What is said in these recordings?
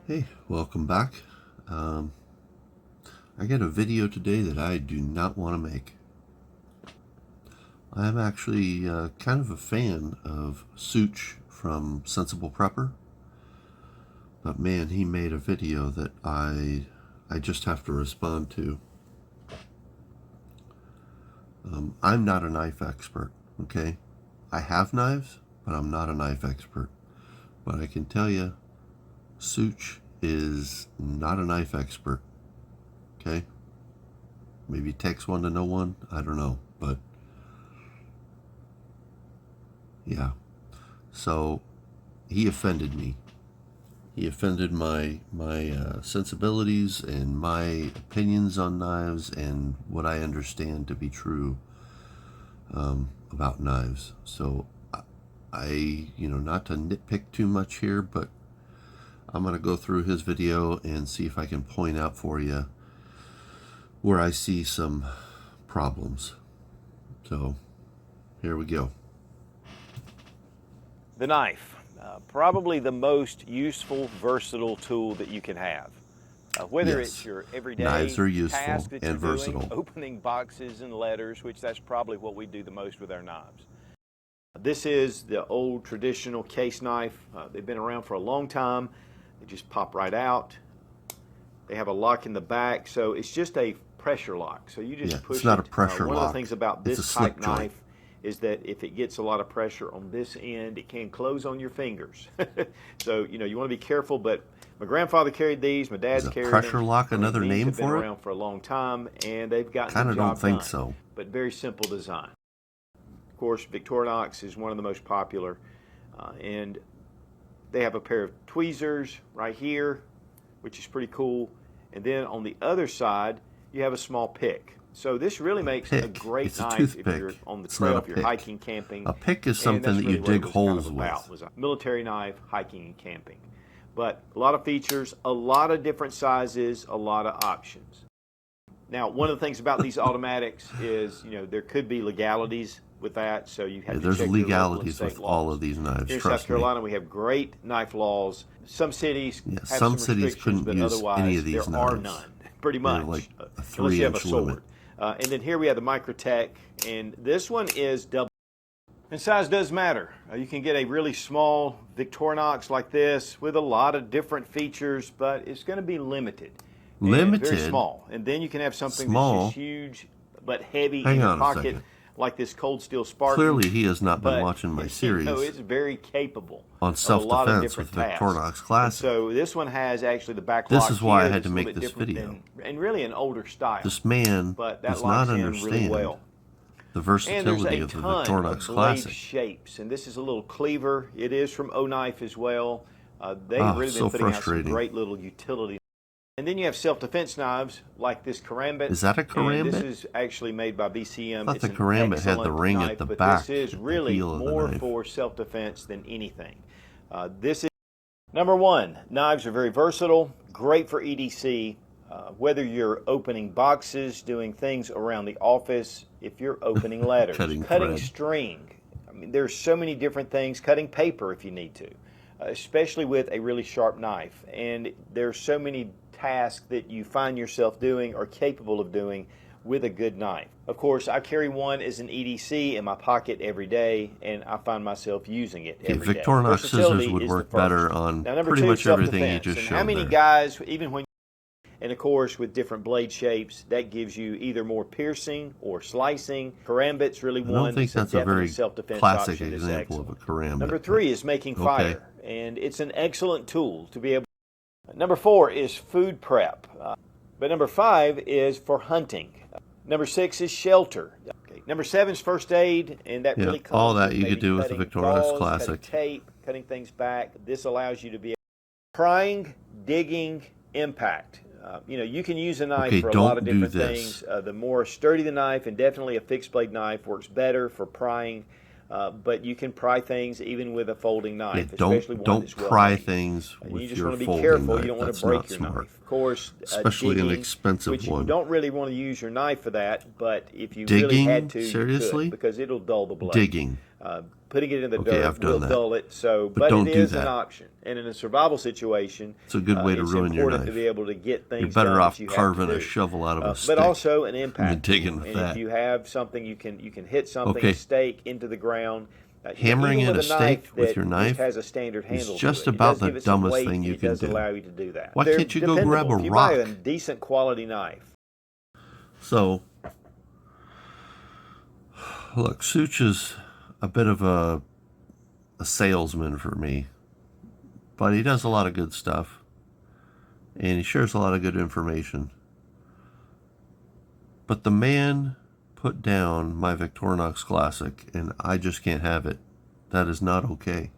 Hey, welcome back. I got a video today that I do not want to make. I'm actually kind of a fan of Sootch from Sensible Prepper, but man, he made a video that I just have to respond to. I'm not a knife expert, okay? I have knives, but I'm not a knife expert. But I can tell you, Sootch is not a knife expert, okay? Maybe it takes one to know one, I don't know, but yeah. So he offended me. He offended my sensibilities and my opinions on knives and what I understand to be true about knives. So I, not to nitpick too much here, but I'm going to go through his video and see if I can point out for you where I see some problems. So here we go. The knife, probably the most useful, versatile tool that you can have. Whether Yes. it's your everyday Knives are useful task that you're and doing, versatile. opening boxes and letters, which that's probably what we do the most with our knives. This is the old traditional case knife. They've been around for a long time. They just pop right out. They have a lock in the back, so it's just a pressure lock. So you just push it. It's not a pressure One lock. of the things about It's this a slip type joint. knife is that if it gets a lot of pressure on this end, it can close on your fingers. So, you want to be careful, but my grandfather carried these, my dad's carried them. Pressure lock another These name have been for it? around for a long time, and they've gotten Kind the of job don't think done, so. but very simple design. Of course, Victorinox is one of the most popular, and they have a pair of tweezers right here, which is pretty cool, and then on the other side, you have a small pick. So this really makes a great It's a knife if toothpick. you're on the It's trail, not a if you're pick. hiking, camping. A pick is And something that's that you really what it dig was kind of holes about, with. was a military knife, hiking and camping. But a lot of features, a lot of different sizes, a lot of options. Now, one of the things about these automatics is, there could be legalities with that, so you have to There's check your local and legalities state with all laws. of these knives, Here in trust South Carolina, we have great knife laws. Some cities have some some cities restrictions, couldn't but use otherwise any of these there are knives. none, pretty They're much, like a unless you have a 3-inch sword. limit. And then here we have the Microtech, and this one is double. And size does matter. You can get a really small Victorinox like this with a lot of different features, but it's going to be limited. And Limited? very small. And then you can have something Small? that's just huge but heavy Hang in your on a pocket, second. like this Cold Steel Spartan. Clearly he has not been But, watching my series it's very capable on of a lot of self-defense with different tasks. Victorinox And Classic. so this one has actually the back This lock is why I here had to that's a make little bit this different video. and really an older style. This man But that does locks not in really understand well. the And there's versatility a of the ton Victorinox of blade Classic. shapes, and this is a little cleaver. It is from O-Knife as well. They've Oh, really so been putting out some frustrating. great little utility. And then you have self-defense knives like this Karambit. Is that a And Karambit? this is actually made by BCM. I thought It's the an Karambit had the excellent ring knife, at the but back, this is at the really heel of the more knife. for self-defense than anything. This is number one. Knives are very versatile, great for EDC. Whether you're opening boxes, doing things around the office, if you're opening letters, Cutting cutting thread. string. I mean, there's so many different things. Cutting paper if you need to, especially with a really sharp knife. And there's so many tasks that you find yourself doing or capable of doing with a good knife. Of course, I carry one as an EDC in my pocket every day, and I find myself using it every day. Victorinox Versatility scissors would is the work first. better on Now, number pretty two, much everything you self-defense. just And showed how many there. guys, even when, and of course with different blade shapes, that gives you either more piercing or slicing. Karambit's really I one. don't think It's a that's a definite very self-defense classic option that's example of a Karambit. Number three is making Okay. fire, and it's an excellent tool to be able. Number four is food prep, but number five is for hunting. Number six is shelter. Okay. Number seven is first aid, and that really comes all that with you could maybe do with the cutting Victorinox balls, Classic. cutting tape, cutting things back. This allows you to be prying, digging, impact. You can use a knife Okay, for a lot of don't do different this. things. The more sturdy the knife, and definitely a fixed blade knife works better for prying. But you can pry things even with a folding knife, especially one don't that's well pry made. things You with just your want to be folding careful. knife. You don't want That's to break not your smart. knife. Of course, Especially an digging, expensive which one. you don't really want to use your knife for that, but if you really Digging? had to, you Seriously? could, because it'll dull the blade. Digging. Putting it in the Okay, dirt I've done will that. dull it. So, But don't it do is an that. option. And in a survival situation, It's a good way to it's ruin your important knife. to be able to get things You're better done off that you have carving to a do. shovel out of a stick But also an than impact digging tool. with And that. if you have something, you can hit something, Okay. a stake into the ground. Hammering even in with a a knife stake with that your just knife has a standard is handle just to it. about It does the give it some dumbest weight, thing and you it can does do. allow you to do that. Why They're can't you go grab dependable. a If you buy a rock? decent quality knife. So, look, Sootch is a bit of a salesman for me, but he does a lot of good stuff, and he shares a lot of good information. But the man put down my Victorinox Classic, and I just can't have it. That is not okay.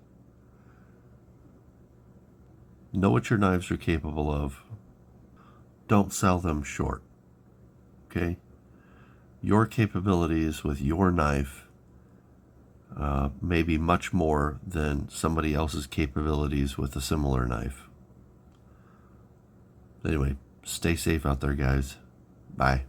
Know what your knives are capable of. Don't sell them short. Okay? Your capabilities with your knife may be much more than somebody else's capabilities with a similar knife. Anyway, stay safe out there, guys. Bye.